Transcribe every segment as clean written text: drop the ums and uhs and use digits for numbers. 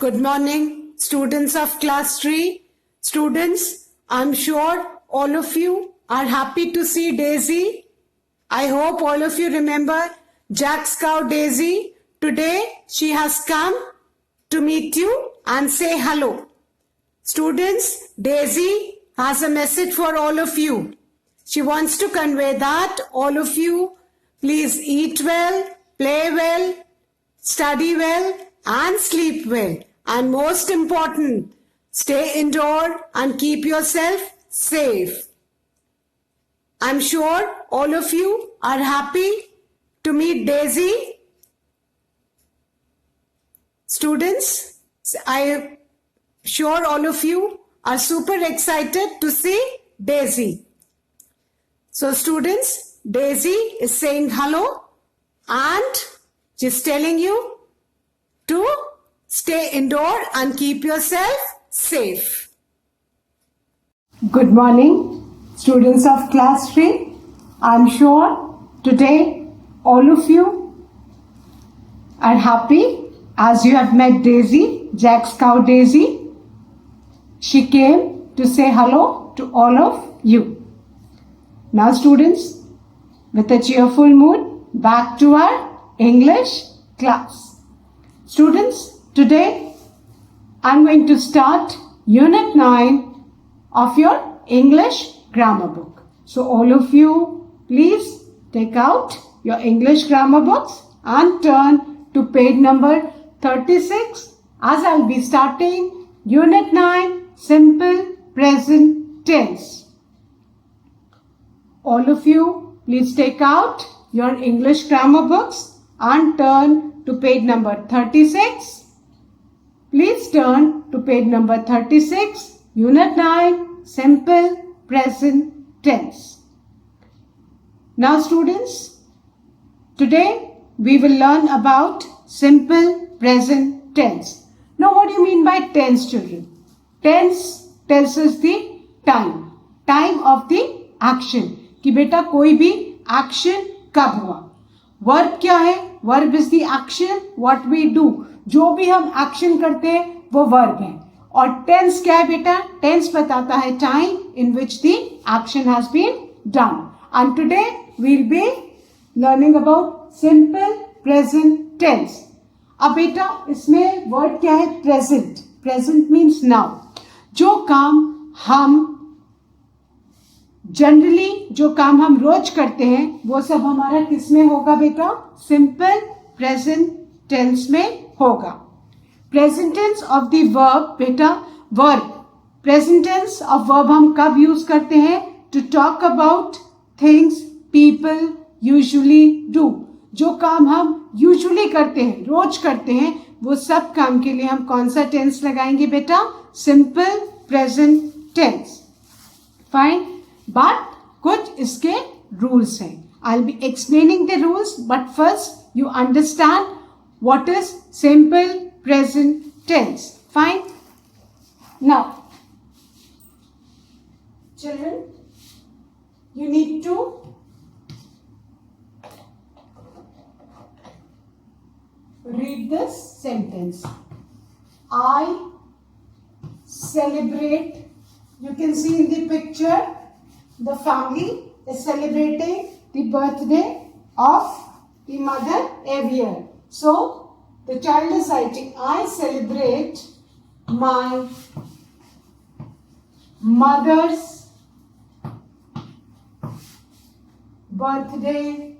Good morning, students of class 3. Students, I'm sure all of you are happy to see Daisy. I hope all of you remember Jack's cow Daisy. Today, she has come to meet you and say hello. Students, Daisy has a message for all of you. She wants to convey that all of you please eat well, play well, study well and sleep well. And most important, stay indoor and keep yourself safe. I'm sure all of you are happy to meet Daisy. Students, I'm sure all of you are super excited to see Daisy. So students, Daisy is saying hello and she's telling you to stay indoor and keep yourself safe. Good morning, students of class 3. I'm sure today all of you are happy as you have met Daisy, Jack's cow Daisy. She came to say hello to all of you. Now students, with a cheerful mood, back to our English class. Students, today I'm going to start Unit 9 of your English grammar book. So all of you, please take out your English grammar books and turn to page number 36 as I'll be starting Unit 9, Simple Present Tense. All of you, please take out your English grammar books and turn to page number 36. Please turn to page number 36, Unit 9, Simple Present Tense. Now students, today we will learn about Simple Present Tense. Now what do you mean by tense, children? Tense tells us the time of the action. कि बेटा कोई भी action कब हुआ. Verb क्या है? Verb is the action what we do. जो भी हम एक्शन करते हैं वो वर्ब है. और टेंस क्या है बेटा? टेंस बताता है time in which the action has been done. And today we will be learning about simple present tense. अब बेटा इसमें वर्ड क्या है? प्रेजेंट. Present means now. जो काम हम जनरली जो काम हम रोज करते हैं वो सब हमारा किस में होगा बेटा? सिंपल प्रेजेंट टेंस में होगा. Present tense of the verb बेटा, verb. Present tense of verb हम कब यूज करते हैं? To talk about things people usually do. जो काम हम यूजुअली करते हैं, रोज करते हैं, वो सब काम के लिए हम कौन सा टेंस लगाएंगे बेटा? Simple present tense. Fine. But कुछ इसके रूल्स हैं. I will be explaining the rules, but first you understand what is simple present tense. Fine. Now children, you need to read this sentence. I celebrate. You can see in the picture the family is celebrating the birthday of the mother every year. So the child is writing, I celebrate my mother's birthday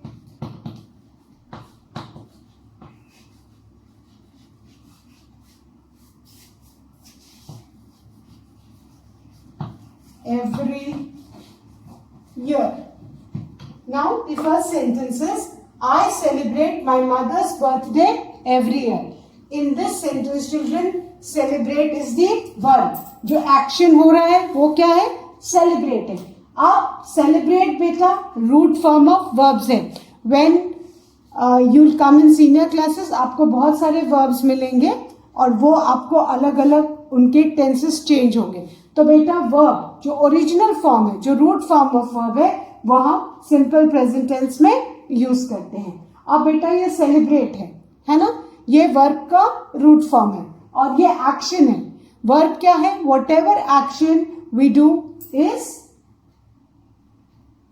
every year. Now the first sentence is, I celebrate my mother's birthday every year. In this sentence children, celebrate is the verb. जो action हो रहा है वो क्या है? Celebrate है. अब celebrate बेटा root form of verbs है. When you'll come in senior classes, आपको बहुत सारे verbs मिलेंगे और वो आपको अलग अलग उनके tenses change होंगे. तो बेटा वर्ब जो ओरिजिनल फॉर्म है, जो रूट फॉर्म ऑफ वर्ब है, वो हम सिंपल प्रेजेंट टेंस में यूज करते हैं. अब बेटा ये सेलिब्रेट है ना? ये वर्ब का रूट फॉर्म है. और ये एक्शन है. वर्ब क्या है? Whatever action we do is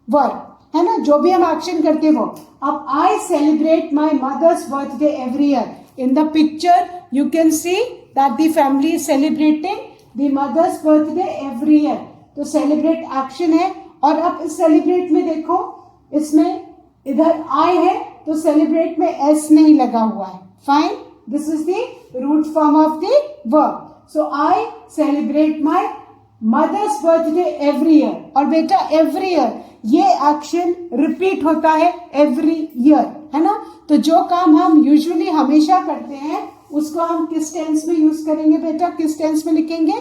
verb, है ना. जो भी हम एक्शन करते हैं वो. अब I celebrate my mother's birthday every year. In the picture you can see that the family is celebrating the mother's birthday every year. तो सेलिब्रेट एक्शन है. और अब इस सेलिब्रेट में देखो, इसमें इधर आई है तो सेलिब्रेट में एस नहीं लगा हुआ है. Fine, this is the root form of the verb. So I celebrate my mother's birthday every year. और बेटा एवरी ईयर ये एक्शन रिपीट होता है एवरी ईयर, है ना. तो जो काम हम यूजुअली हमेशा करते हैं उसको हम किस टेंस में यूज करेंगे बेटा? किस टेंस में लिखेंगे?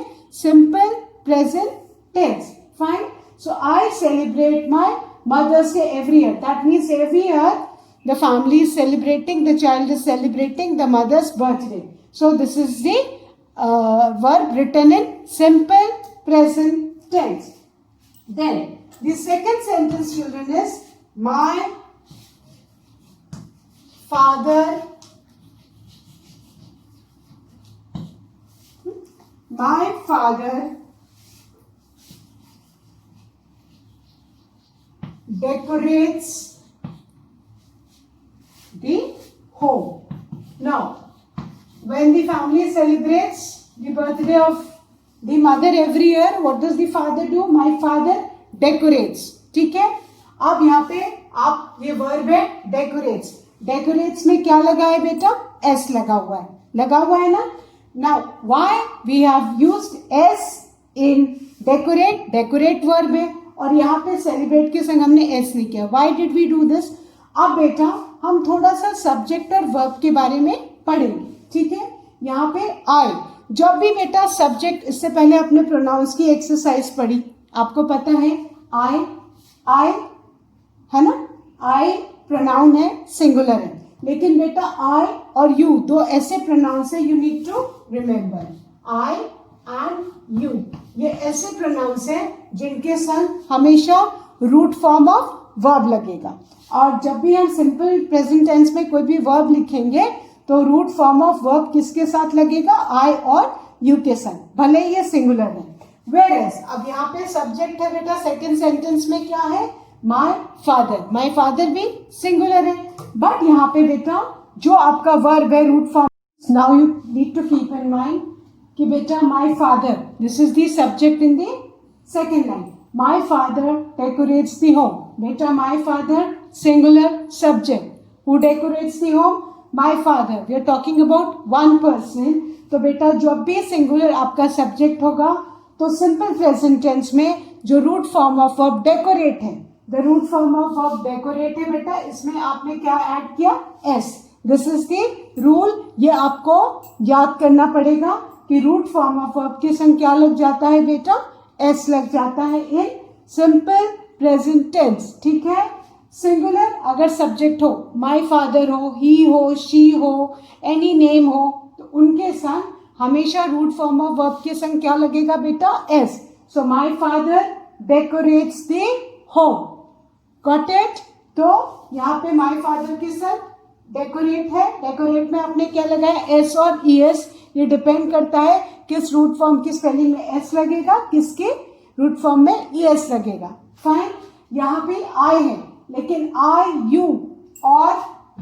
Simple present tense. Fine. So I celebrate my mother's day every year. That means every year the family is celebrating, the child is celebrating the mother's birthday. So this is the verb written in simple present tense. Then the second sentence, children, is my father decorates the home. Now, when the family celebrates the birthday of the mother every year, what does the father do? My father decorates. ठीक है. अब यहाँ पे आप ये verb है decorates. Decorates में क्या लगा है बेटा? S लगा हुआ है. लगा हुआ है ना. Now, why we have used S in decorate? Decorate verb है और यहाँ पे celebrate के संग हमने S नहीं किया. Why did we do this? अब बेटा हम थोड़ा सा सब्जेक्ट और वर्ब के बारे में पढ़ेंगे. ठीक है. यहाँ पे आई. जब भी बेटा सब्जेक्ट, इससे पहले अपने प्रोनाउंस की एक्सरसाइज पढ़ी, आपको पता है आई है ना. आई प्रोनाउन है, सिंगुलर है. लेकिन बेटा आई और यू दो ऐसे प्रोनाउंस है, you need to remember. I and you ये ऐसे प्रोनाउंस है जिनके संग हमेशा रूट फॉर्म ऑफ वर्ब लगेगा. और जब भी हम सिंपल प्रेजेंट टेंस में कोई भी वर्ब लिखेंगे तो रूट फॉर्म ऑफ वर्ब किसके साथ लगेगा? आई और यू के साथ, भले ही ये सिंगुलर है. वेयरएज अब यहाँ पे सब्जेक्ट है बेटा. सेकंड सेंटेंस में क्या है? My father. माय फादर भी सिंगुलर है. बट यहाँ पे बेटा जो आपका वर्ब है root form, now you need to keep in mind कि बेटा my father, this is the subject in the second line. My father decorates the home. बेटा my father singular subject. Who decorates the home? My father. We are talking about one person. तो बेटा जब भी singular आपका subject होगा तो simple present tense में जो root form of verb decorate है, the root form of verb decorate है बेटा, इसमें आपने क्या ऐड किया? S. This is the rule. ये आपको याद करना पड़ेगा कि रूट फॉर्म ऑफ वर्ब के संग क्या लग जाता है बेटा? एस लग जाता है इन सिंपल प्रेजेंट टेंस. ठीक है. सिंगुलर अगर सब्जेक्ट हो, माई फादर हो, ही हो, शी हो, एनी नेम हो, तो उनके संग हमेशा रूट फॉर्म ऑफ वर्ब के संग क्या लगेगा बेटा? S. So my father decorates the home. Got it. तो यहाँ पे माई फादर के संग डेकोरेट है. डेकोरेट में आपने क्या लगाया? एस और ई एस. ये डिपेंड करता है किस रूट फॉर्म की स्पेलिंग में एस लगेगा, किसके रूट फॉर्म में ई एस लगेगा. फाइन. यहाँ पे आई है लेकिन आई यू और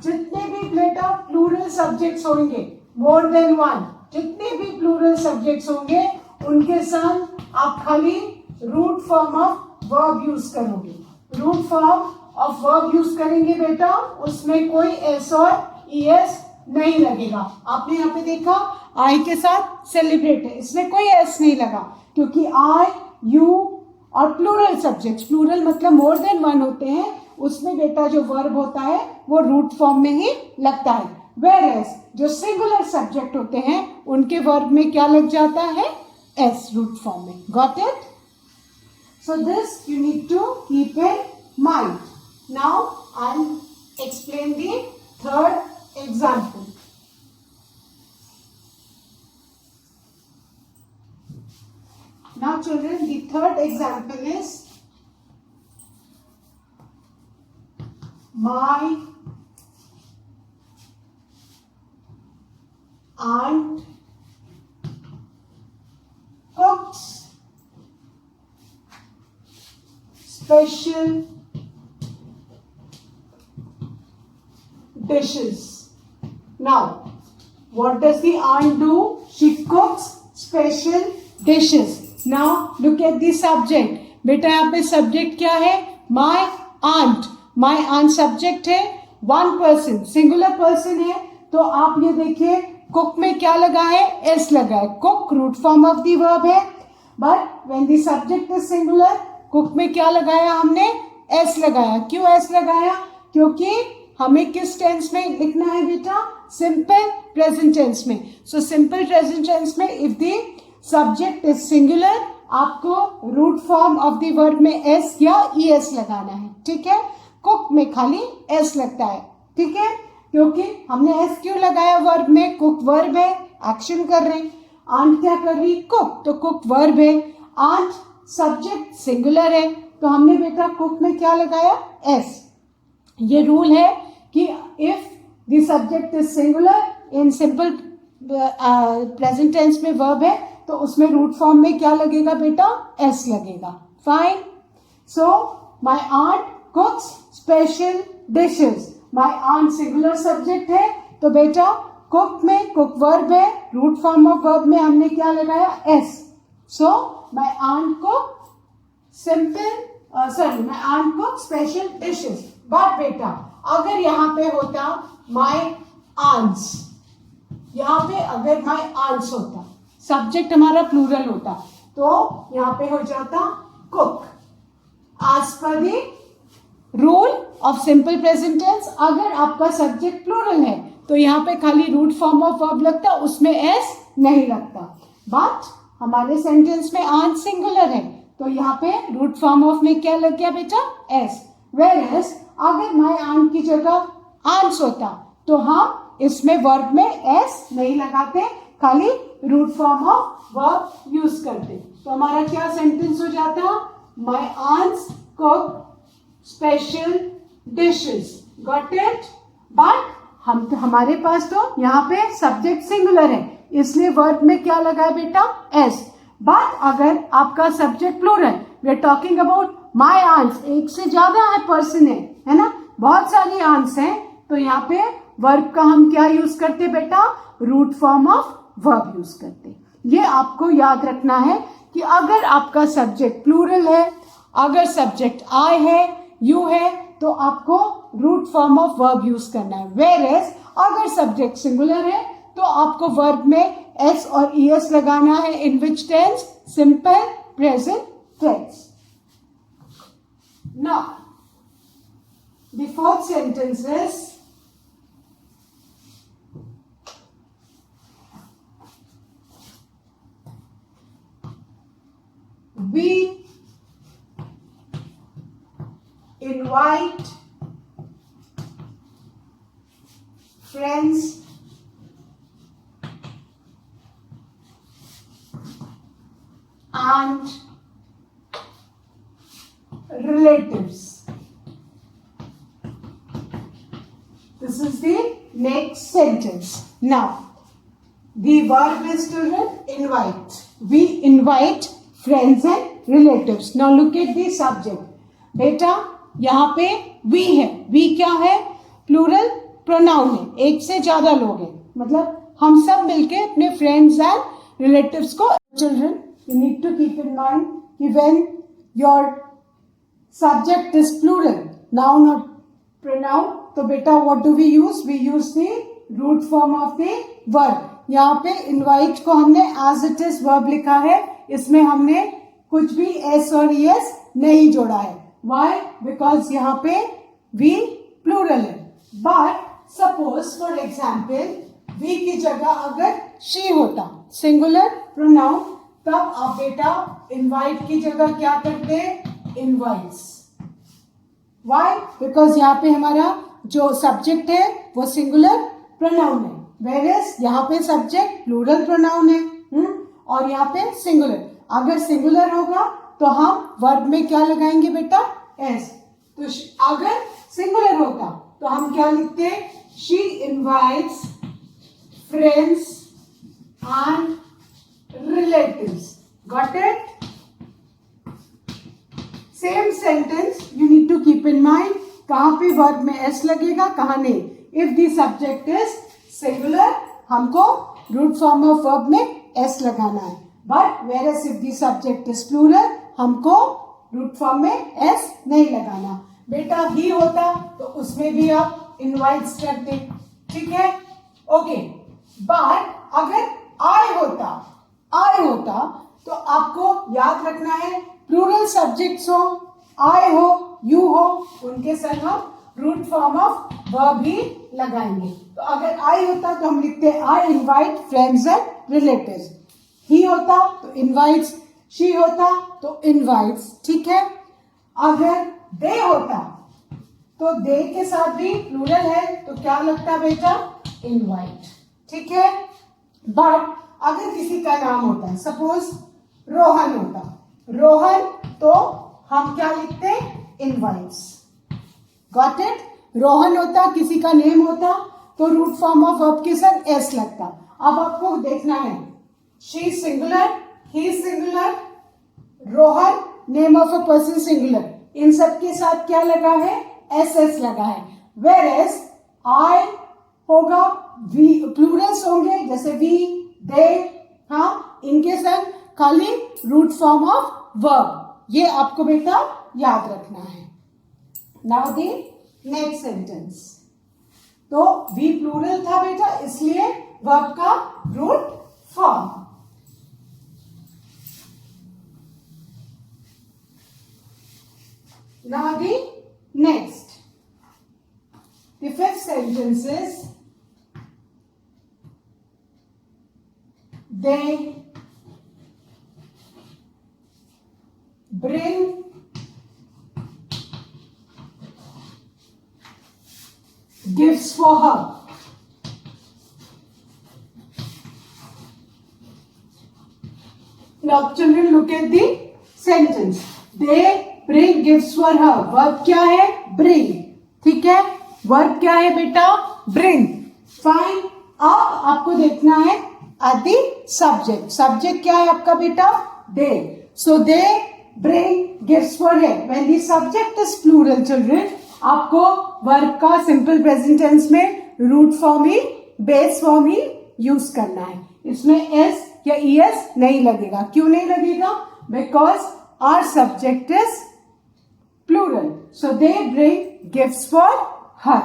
जितने भी बेटा प्लूरल सब्जेक्ट्स होंगे, मोर देन वन, जितने भी प्लूरल सब्जेक्ट्स होंगे उनके संग आप खाली root form of verb use करोगे. Root form of verb use करेंगे बेटा, उसमें कोई एस और ई एस नहीं लगेगा. आपने यहाँ पे देखा आई के साथ सेलिब्रेट है, इसमें कोई एस नहीं लगा क्योंकि आई यू और प्लूरल सब्जेक्ट्स, प्लूरल मतलब मोर देन वन होते हैं, उसमें बेटा जो वर्ब होता है वो रूट फॉर्म में ही लगता है. वेयरएज जो सिंगुलर सब्जेक्ट होते हैं उनके वर्ब में क्या लग जाता है? एस रूट फॉर्म में. Got it. So this you need to keep in mind. Now I explain the third example. Now children, the third example is my aunt cooks special dishes. Now, what does the aunt do? She cooks special dishes. Now, look at the subject. बेटा यहाँ पे subject क्या है? My aunt. My aunt subject है. One person, singular person है. तो आप ये देखिए, cook में क्या लगा है? S लगा है. Cook root form of the verb है. But when the subject is singular, cook में क्या लगाया हमने? S लगाया. क्यों S लगाया? क्योंकि हमें किस टेंस में लिखना है बेटा? सिंपल प्रेजेंट टेंस में. सो सिंपल प्रेजेंट टेंस में if the subject is singular, आपको root form of the verb में एस या ई एस लगाना है. ठीक है. कुक में खाली एस लगता है. ठीक है. क्योंकि हमने एस क्यों लगाया वर्ब में? कुक वर्ब है, एक्शन कर रहे हैं. आंट क्या कर रही? कुक. तो कुक वर्ब है. आंट सब्जेक्ट सिंगुलर है, तो हमने बेटा कुक में क्या लगाया? एस. ये रूल है कि if the subject is singular in simple present tense में वर्ब है, तो उसमें रूट फॉर्म में क्या लगेगा बेटा? एस लगेगा. Fine. So my aunt cooks special dishes. My aunt singular subject है, तो बेटा कुक में कुक वर्ब है, रूट फॉर्म ऑफ वर्ब में हमने क्या लगाया? S. So my aunt cook my aunt cook special dishes. But बेटा अगर यहाँ पे होता माई आंट्स, यहाँ पे अगर माई आंट्स होता, सब्जेक्ट हमारा प्लूरल होता, तो यहाँ पे हो जाता cook. As per the rule of simple present tense, अगर आपका सब्जेक्ट प्लूरल है तो यहाँ पे खाली रूट फॉर्म ऑफ वर्ब लगता, उसमें एस नहीं लगता. बट हमारे सेंटेंस में आंट सिंगुलर है, तो यहाँ पे रूट फॉर्म ऑफ में क्या लग गया बेटा? एस. वेयरएज अगर माई आंट की जगह आंट्स होता, तो हम इसमें वर्ब में एस नहीं लगाते, खाली root form of verb use करते. तो हमारा क्या सेंटेंस हो जाता? My aunts cook special dishes. Got it? But हमारे पास तो यहाँ पे सब्जेक्ट सिंगुलर है, इसलिए वर्ब में क्या लगा है बेटा? एस. बट अगर आपका subject plural, we are talking about my aunts, एक से ज्यादा है पर्सन है ना, बहुत सारी आंट्स हैं, तो यहाँ पे वर्ब का हम क्या यूज करते बेटा? Root form of verb use करते. ये आपको याद रखना है कि अगर आपका सब्जेक्ट प्लूरल है, अगर सब्जेक्ट आई है, यू है, तो आपको root form of verb use करना है. वेयरएज अगर सब्जेक्ट सिंगुलर है, तो आपको वर्ब में एस और ई एस लगाना है. In which tense? Simple present tense. Now, the fourth sentence is we invite friends and relatives. This is the next sentence. Now, the verb is to invite. We invite friends and relatives. Now look at the subject. बेटा यहाँ पे we है. we क्या है? Plural pronoun है, एक से ज्यादा लोग हैं, मतलब हम सब मिलके अपने फ्रेंड्स एंड रिलेटिव्स को. Children, you need to keep in mind कि when your subject is plural, noun or pronoun, तो बेटा what do we use? We use the root form of the verb. यहाँ पे invite को हमने as it is verb लिखा है, इसमें हमने कुछ भी s और es नहीं जोड़ा है. Why? Because यहाँ पे we plural है. But suppose for example we की जगह अगर she होता, singular pronoun, तब आप बेटा invite की जगह क्या करते? Invites. Why? Because यहाँ पे हमारा जो सब्जेक्ट है वो सिंगुलर प्रोनाउन है, whereas यहाँ पे सब्जेक्ट प्लूरल प्रोनाउन है. और यहाँ पे सिंगुलर. अगर सिंगुलर होगा तो हम वर्ब में क्या लगाएंगे बेटा? एस. तो अगर सिंगुलर होगा तो हम क्या लिखते हैं? She invites friends and relatives. Got it? Same sentence you need to keep in mind. कहाँ पे verb में s लगेगा, कहाँ नहीं. If the subject is singular, हमको root form of verb में s लगाना है. But whereas if the subject is plural, हमको root form में s नहीं लगाना. बेटा he होता तो उसमें भी आप invites करते, ठीक है? Okay. But अगर I होता तो आपको याद रखना है प्लूरल सब्जेक्ट्स हो, I हो, you हो, उनके संग हम रूट फॉर्म ऑफ वर्ब ही लगाएंगे. तो अगर I होता तो हम लिखते हैं I invite friends and relatives. He होता तो invites, she होता तो invites, ठीक है? अगर they होता तो they के साथ भी प्लूरल है तो क्या लगता बेटा? invite, ठीक है? बट अगर किसी का नाम होता है, सपोज रोहन होता, रोहन, तो हम क्या लिखते? इनवाइट्स. Got it? रोहन होता, किसी का नेम होता तो रूट फॉर्म ऑफ वर्ब के साथ एस लगता. अब आपको देखना है she singular, he singular, Rohan name of a person singular, इन सब के साथ क्या लगा है? एस एस लगा है. वेर एज आई होगा, वी प्लूरल्स होंगे जैसे वी, दे, हाँ, इनके साथ खाली रूट फॉर्म ऑफ वर्ब. ये आपको बेटा याद रखना है. Now the next sentence. तो वी प्लूरल था बेटा, इसलिए वर्ब का root form. Now the next. The fifth sentence is they bring gifts for her. Now children look at the sentence. They bring gifts for her. Verb क्या है? bring. ठीक है? Verb क्या है बेटा? ब्रिंग. फाइन. अब आपको देखना है आदि सब्जेक्ट. सब्जेक्ट क्या है आपका बेटा? They. So they bring gifts for him. When the subject is plural children, आपको वर्ब का सिंपल प्रेजेंट टेंस में रूट फॉर्म ही, बेस फॉर्म ही यूज करना है. इसमें एस या ईएस नहीं लगेगा. क्यों नहीं लगेगा? Because our subject is plural. So they bring gifts for her.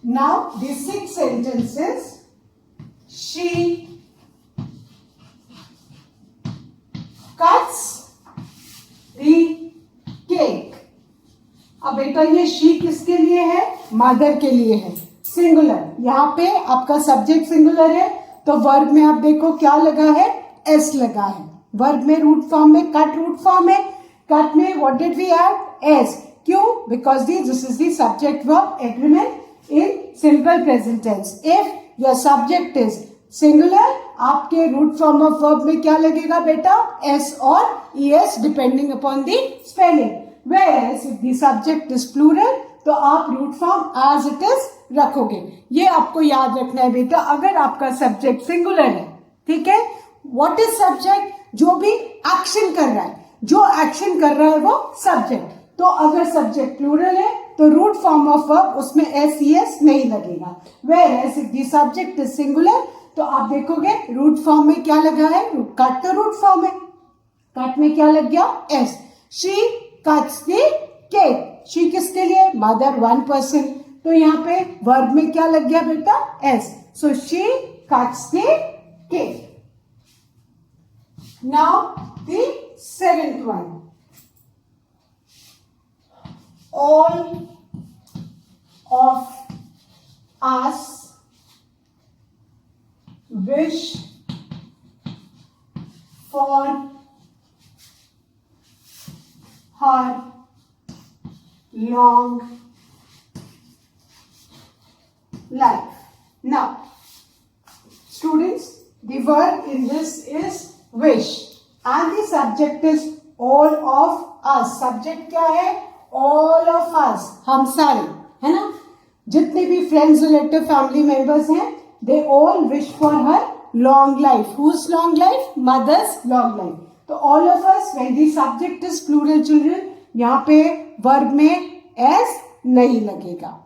Now the sixth sentence is she cuts the cake. अब बेटा ये she किसके लिए है? मदर के लिए है. सिंगुलर. यहाँ पे आपका सब्जेक्ट सिंगुलर है तो वर्ब में आप देखो क्या लगा है? एस लगा है. वर्ब में रूट फॉर्म में कट रूट फॉर्म है. कट में what did we add? S. क्यों? Because this is the subject verb agreement in simple present tense. If your subject is singular, आपके root form of verb में क्या लगेगा बेटा? S और ES depending upon the spelling. Whereas if the subject is plural, तो आप root form as it is रखोगे. ये आपको याद रखना है बेटा अगर आपका subject singular है. ठीक है? What is subject? जो भी action कर रहा है, जो एक्शन कर रहा है वो सब्जेक्ट. तो अगर सब्जेक्ट प्लूरल है तो रूट फॉर्म ऑफ वर्ब उसमें एस ई एस नहीं लगेगा. Whereas if the subject is singular तो आप देखोगे रूट फॉर्म में क्या लगा है? कट तो रूट फॉर्म है, कट में क्या लग गया? S. She cuts the cake. She किसके लिए? Mother, one person. तो यहाँ पे वर्ब में क्या लग गया बेटा? S. So she cuts the cake. Now the seventh one. All of us wish for her long life. Now, students, the verb in this is wish. And the subject is all of us. Subject क्या है? All of us. हम सारे, है ना? जितने भी friends, relative, family members हैं, they all wish for her long life. Whose long life? Mother's long life. तो all of us, when the subject is plural children, यहाँ पे verb में s नहीं लगेगा,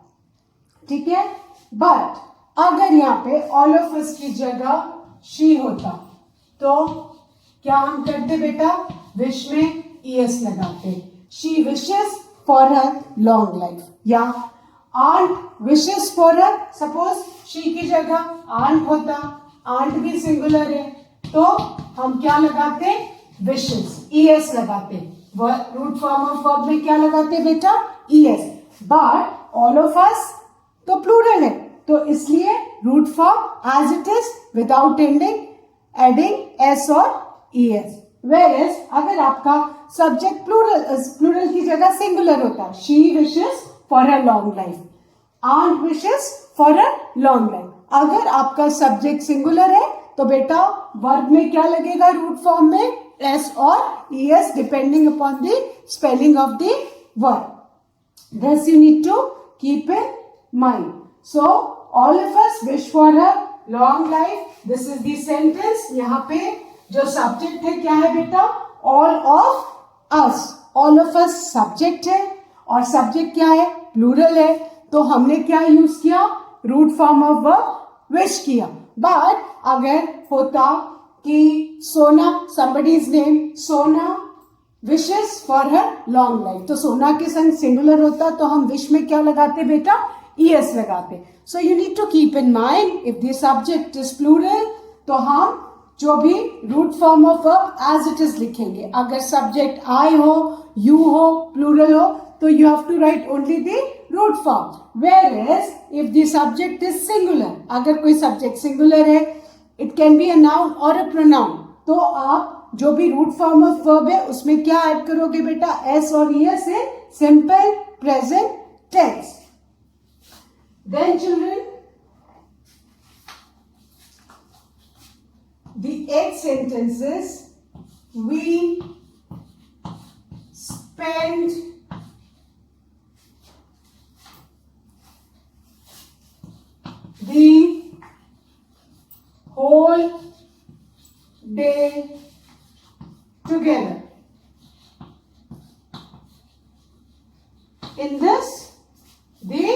ठीक है. But अगर यहाँ पे all of us की जगह she होता तो क्या हम करते बेटा? wish में es लगाते. She wishes for her long life. या aunt wishes for her. Suppose she की जगह aunt होता, aunt भी सिंगुलर है, तो हम क्या लगाते? wishes, es लगाते. रूट फॉर्म ऑफ वर्ब में क्या लगाते बेटा? es. But all of us तो प्लूरल है, तो इसलिए root form as it is without adding s और es. Whereas अगर आपका सब्जेक्ट प्लूरल की जगह सिंगुलर होता, she wishes for a long life, aunt wishes for a long life. अगर आपका सब्जेक्ट सिंगुलर है तो बेटा वर्ब में क्या लगेगा? रूट फॉर्म में s और es depending upon the spelling of the verb. Thus you need to keep in mind. So all of us wish for a long life. This is the sentence. यहाँ पे जो subject है क्या है बेटा? All of us. All of us subject है और subject क्या है? प्लूरल है, तो हमने क्या यूज किया? Root form of verb wish किया. बट अगर होता कि Sona, somebody's name Sona wishes for her long life, तो सोना के संग सिंगुलर होता तो हम विश में क्या लगाते बेटा? es लगाते. So you need to keep in mind if the subject is plural तो हम जो भी root form of verb as it is लिखेंगे. अगर सब्जेक्ट आई हो, यू हो, प्लूरल हो, तो you have to write only the root form. Whereas if the subject is singular, अगर कोई सब्जेक्ट सिंगुलर है, it can be a noun और अ प्रोनाउन, तो आप जो भी रूट फॉर्म ऑफ वर्ब है उसमें क्या ऐड करोगे बेटा? s और es से simple present tense. Then children, the 8 sentences we spend the whole day together. In this, the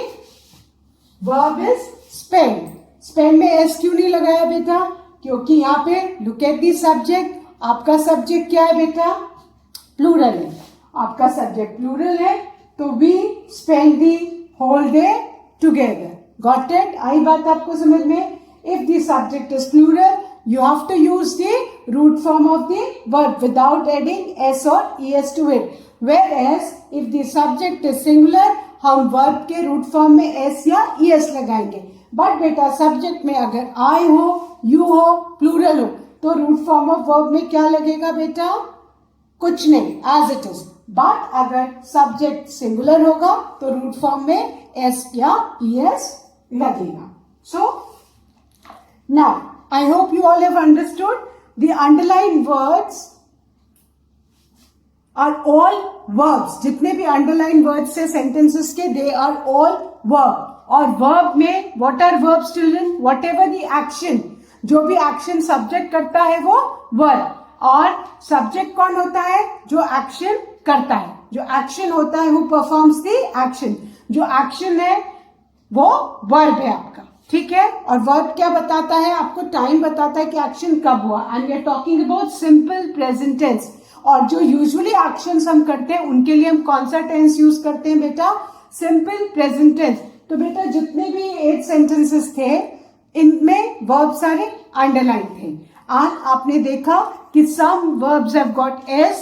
verb is spend. spend में s क्यों नहीं लगाया बेटा? क्योंकि यहाँ पे look at the subject. आपका सब्जेक्ट क्या है बेटा? प्लूरल है. आपका सब्जेक्ट प्लूरल है तो we spend the whole day together. Got it? आई बात आपको समझ में? If the subject is plural, you have to use the root form of the verb without adding s or es to it. Whereas if the subject is singular, हम verb के root form में s या es लगाएंगे. But बेटा subject में अगर I हो, you हो, प्लूरल हो, तो रूट फॉर्म ऑफ वर्ब में क्या लगेगा बेटा? कुछ नहीं, एज इट इज. बट अगर सब्जेक्ट सिंगुलर होगा तो रूट फॉर्म में s या es लगेगा. सो now I hope you all have understood. The underlined words are all verbs. जितने भी underlined words है sentences के, they are all verb. और verb में what are verbs children? Whatever the action, जो भी action subject करता है वो verb. और subject कौन होता है? जो action करता है. जो action होता है who performs the action. जो action है वो verb है आपका, ठीक है. और वर्ब क्या बताता है? आपको टाइम बताता है कि एक्शन कब हुआ. And we are talking about simple present tense. और जो यूजुअली एक्शंस हम करते हैं उनके लिए हम कौन सा टेंस यूज करते हैं बेटा? Simple present tense. तो बेटा जितने भी 8 सेंटेंसेस थे इनमें वर्ब सारे अंडरलाइन थे. आज आपने देखा कि some verbs have got s,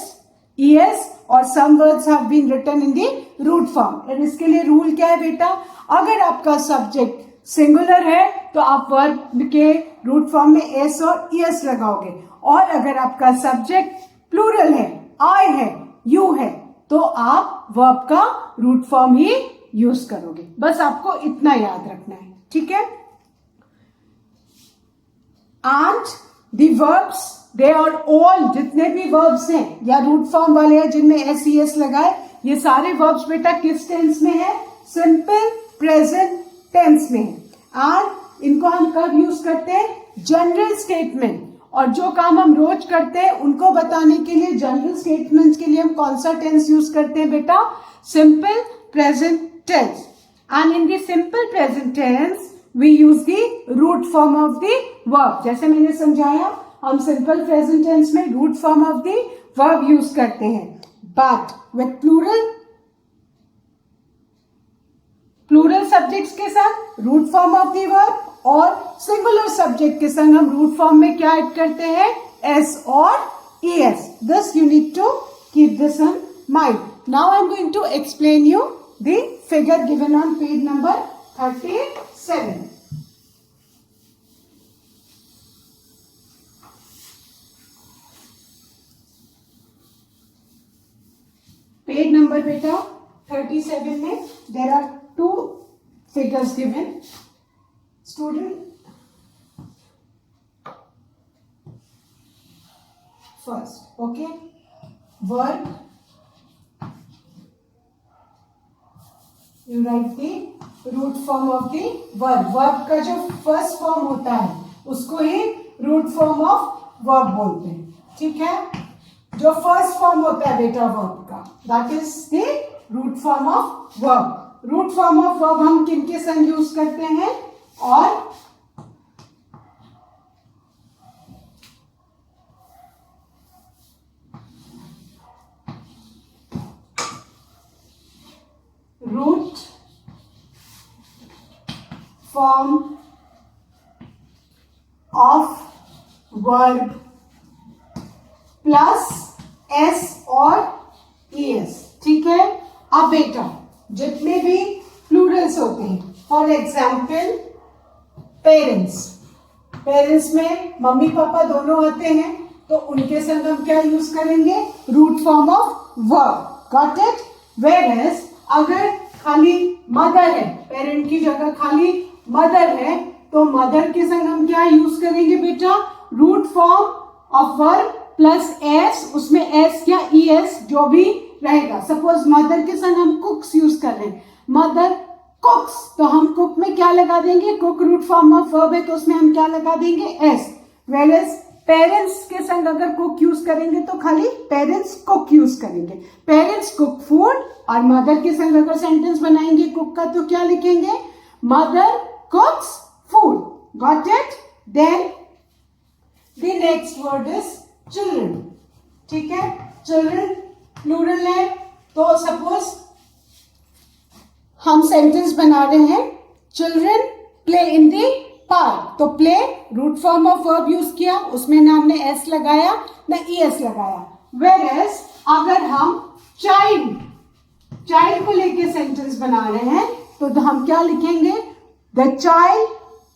es और some words have been written in the root form. और इसके लिए रूल क्या है बेटा? अगर आपका सब्जेक्ट सिंगुलर है तो आप वर्ब के रूट फॉर्म में s और es लगाओगे. और अगर आपका सब्जेक्ट प्लूरल है, I है, you है, तो आप वर्ब का रूट फॉर्म ही यूज करोगे. बस आपको इतना याद रखना है, ठीक है. And the verbs, they are all, जितने भी verbs हैं या रूट फॉर्म वाले हैं जिनमें s, es लगाए, ये सारे verbs बेटा किस टेंस में है? सिंपल प्रेजेंट टेंस में है. और इनको हम कब यूज करते हैं? General statement. और जो काम हम रोज करते हैं उनको बताने के लिए जनरल स्टेटमेंट्स के लिए हम कौन सा टेंस यूज करते हैं बेटा? Simple present tense. And in the simple present tense we use the root form of the verb. जैसे मैंने समझाया, हम सिंपल प्रेजेंट टेंस में root form of the verb use करते हैं। बट विथ प्लूरल सब्जेक्ट्स के साथ root form of the verb, और सिंगुलर सब्जेक्ट के संग हम रूट फॉर्म में क्या ऐड करते हैं? एस और es. This you need to keep this in mind. Now I am going to explain you the figure given on page number 37. Page number beta 37 में there are two figures given. Student, first, okay, verb, you write the root form of the verb. Verb का जो first form होता है उसको ही root form of verb बोलते हैं, ठीक है? जो first form होता है बेटा verb का, that is the root form of verb. Root form of verb हम किनके संग यूज करते हैं? और root form of verb plus s और es, ठीक है? अब बेटा जितने भी प्लूरल्स होते हैं, फॉर एग्जाम्पल पेरेंट्स में मम्मी पापा दोनों आते हैं, तो उनके संग हम क्या यूज करेंगे? Root form of verb. Got it? Whereas अगर खाली मदर है, पेरेंट की जगह खाली मदर है, तो मदर के संग हम क्या यूज करेंगे बेटा? Root form of verb plus s, उसमें एस या es जो भी रहेगा। सपोज मदर के संग हम कुक्स यूज कर रहे हैं, मदर कुक्स, तो हम कुक में क्या लगा देंगे? Cook root form of verb है, तो उसमें हम क्या लगा देंगे? एस। वेयरएज पेरेंट्स के संग अगर कुक यूज करेंगे तो खाली पेरेंट्स कुक यूज करेंगे। पेरेंट्स कुक फूड, और मदर के संग अगर सेंटेंस बनाएंगे कुक का तो क्या लिखेंगे? Mother cooks food. Got it? Then the next word is children, ठीक है? चिल्ड्रन प्लूरल है, तो सपोज हम सेंटेंस बना रहे हैं, children play in the park, तो play root form of verb use किया, उसमें ना हमने एस लगाया ना es लगाया। वेयरएज अगर हम चाइल्ड को लेके सेंटेंस बना रहे हैं, तो हम क्या लिखेंगे? The child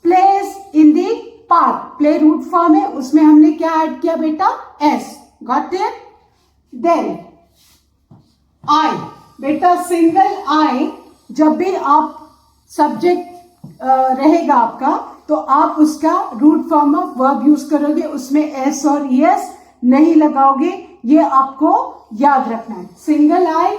plays in the park. Play root form है, उसमें हमने क्या ऐड किया बेटा? S. Got it? Then I, बेटा सिंगल आई, जब भी आप सब्जेक्ट रहेगा आपका, तो आप उसका root form of verb use करोगे, उसमें एस और es नहीं लगाओगे, ये आपको याद रखना है। सिंगल आई,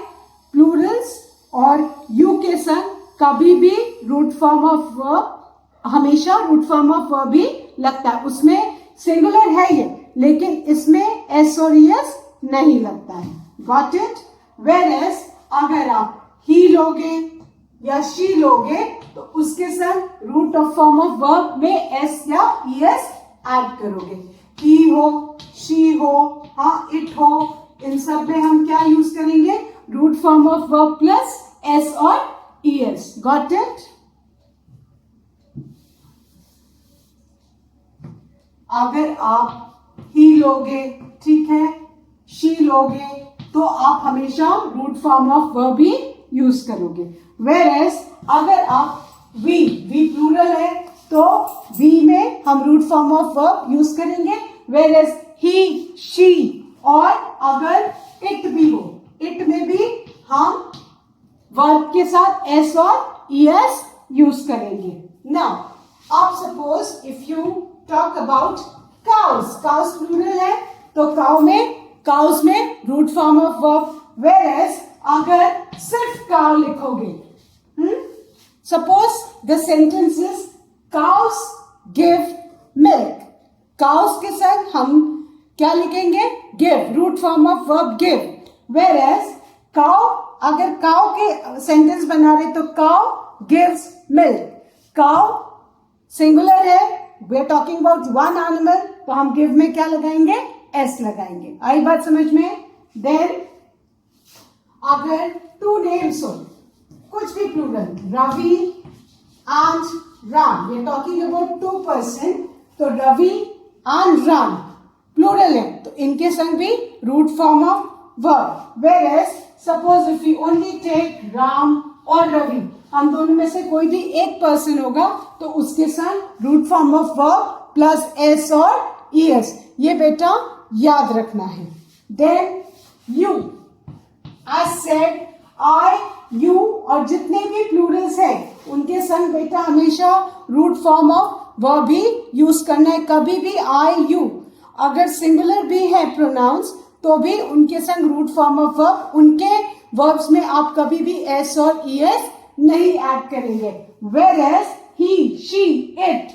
प्लूरल्स और यू के संग कभी भी रूट फॉर्म ऑफ वर्ब, हमेशा रूट फॉर्म ऑफ वर्ब ही लगता है। उसमें सिंगुलर है ये, लेकिन इसमें एस और es नहीं लगता है। Got it? वेयरएज अगर आप ही लोगे या शी लोगे, तो उसके संग root of form of verb में एस या es ऐड करोगे। ही हो, शी हो, हाँ इट हो, इन सब में हम क्या यूज करेंगे? Root form of verb plus s और es। Got it? अगर आप ही लोगे, ठीक है, शी लोगे, तो आप हमेशा रूट फॉर्म ऑफ वर्ब ही यूज करोगे। वेयरएज अगर आप वी प्लूरल है, तो वी में हम root form of verb use करेंगे। वेयरएज ही, शी, और अगर इट भी हो, इट में भी हम वर्ब के साथ एस और es यूज करेंगे। नाउ आप suppose if you talk about cows plural है, तो काउस में root form of verb. Whereas अगर सिर्फ काउ लिखोगे, suppose the sentence is cows give milk. Cows के संग हम क्या लिखेंगे? give, root form of verb give. Whereas cow, अगर cow के सेंटेंस बना रहे तो cow gives milk. Cow singular है, we are talking about one animal, तो हम give में क्या लगाएंगे? s लगाएंगे. आई बात समझ में? Then अगर two names हो, कुछ भी plural, Ravi and Ram, we are talking about two person, तो Ravi and Ram plural है, तो इनके संग भी root form of verb. Whereas suppose if we only take Ram और Ravi, हम दोनों में से कोई भी एक पर्सन होगा तो उसके साथ root form of verb plus s और ईएस, ये बेटा याद रखना है. Then you, I said, I, you और जितने भी प्लूरल्स है उनके संग बेटा हमेशा रूट फॉर्म ऑफ वर्ब ही यूज करना है. कभी भी आई, यू, अगर सिंगुलर भी है प्रोनाउंस तो भी उनके संग रूट फॉर्म ऑफ वर्ब, उनके वर्ब्स में आप कभी भी एस और ईएस नहीं ऐड करेंगे. Whereas he, she, it,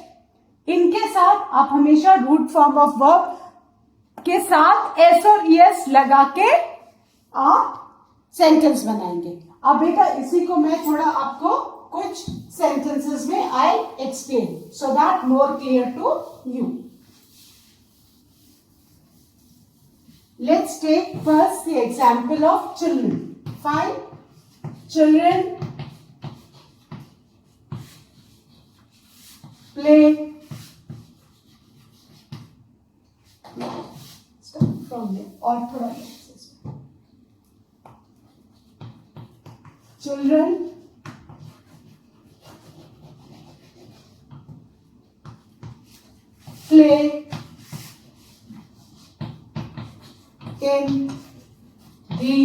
इनके साथ आप हमेशा रूट फॉर्म ऑफ वर्ब के साथ एस और ईएस लगा के आप सेंटेंस बनाएंगे. अब बेटा इसी को मैं थोड़ा आपको कुछ सेंटेंसेस में I explain so that more clear to you. Let's take first the example of children. Fine. Children play. Start from there. और थोड़ा children play in the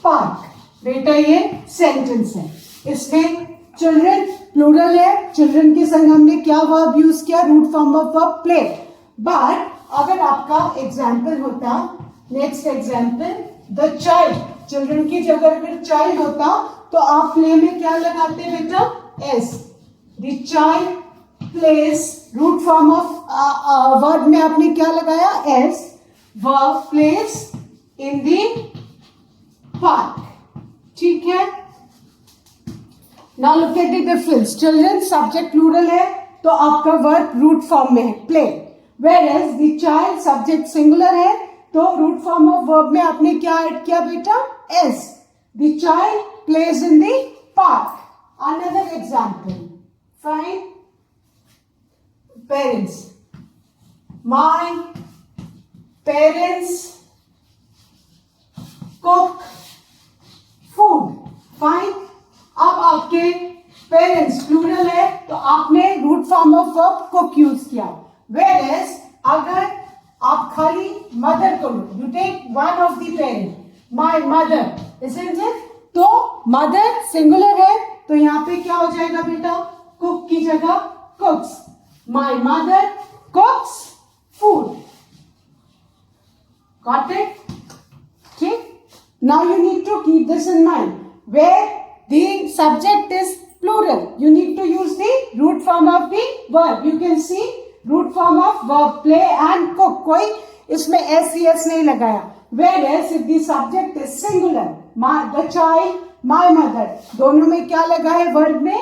park. बेटा ये सेंटेंस है, इसमें चिल्ड्रन प्लूरल है, चिल्ड्रन के संग हमने क्या वर्ब यूज किया? Root form of verb play. But अगर आपका एग्जाम्पल होता, next example, the child, children की जगह अगर चाइल्ड होता तो आप प्ले में क्या लगाते बेटा? S. The child plays, root form of verb में आपने क्या लगाया? S. Verb plays in the park. ठीक है. Now look at the difference. Children subject plural है तो आपका वर्ब रूट फॉर्म में है, play. Whereas the child subject singular है तो रूट फॉर्म ऑफ वर्ब में आपने क्या ऐड किया बेटा? S. The child plays in the park. Another example. Fine. Parents, my parents cook food. Fine. अब आपके पेरेंट्स प्लूरल है तो आपने root form of verb cook use किया. वेयरएज अगर आप खाली मदर को लो, you take one of the parent, my mother, isn't it? तो मदर सिंगुलर है तो यहाँ पे क्या हो जाएगा बेटा? कुक की जगह cooks. My mother cooks food. Got it? ठीक. Now you need to keep this in mind. Where the subject is plural, you need to use the root form of the verb. You can see root form of verb play and cook. कोई इसमें s es नहीं लगाया. Whereas if the subject is singular, the child, my mother, दोनों में क्या लगा है? verb में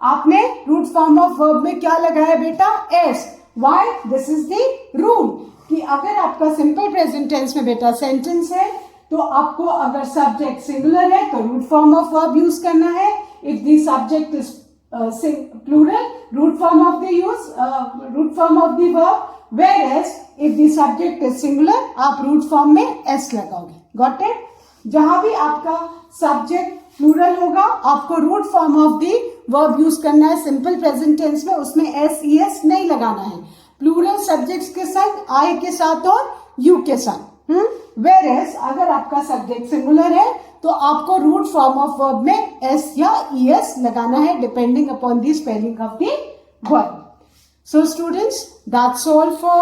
आपने root form of verb में क्या लगाया बेटा? s. Why? This is the rule कि अगर आपका simple present tense में बेटा sentence है तो आपको अगर सब्जेक्ट सिंगुलर है तो root form of verb use करना है. If the subject is plural, root form of the verb. Whereas if the subject is singular, आप रूट फॉर्म में एस लगाओगे. Got it? जहां भी आपका सब्जेक्ट प्लूरल होगा आपको root form of the verb use करना है. सिंपल प्रेजेंट टेंस में उसमें एस ई एस नहीं लगाना है. प्लूरल सब्जेक्ट्स के साथ, आई के साथ और यू के साथ. Whereas अगर आपका सब्जेक्ट सिंगुलर है तो आपको रूट फॉर्म ऑफ वर्ब में एस या ईएस लगाना है depending upon the spelling of the verb. So students, that's all for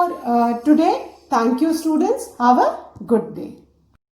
today. Thank you students. Have a good day.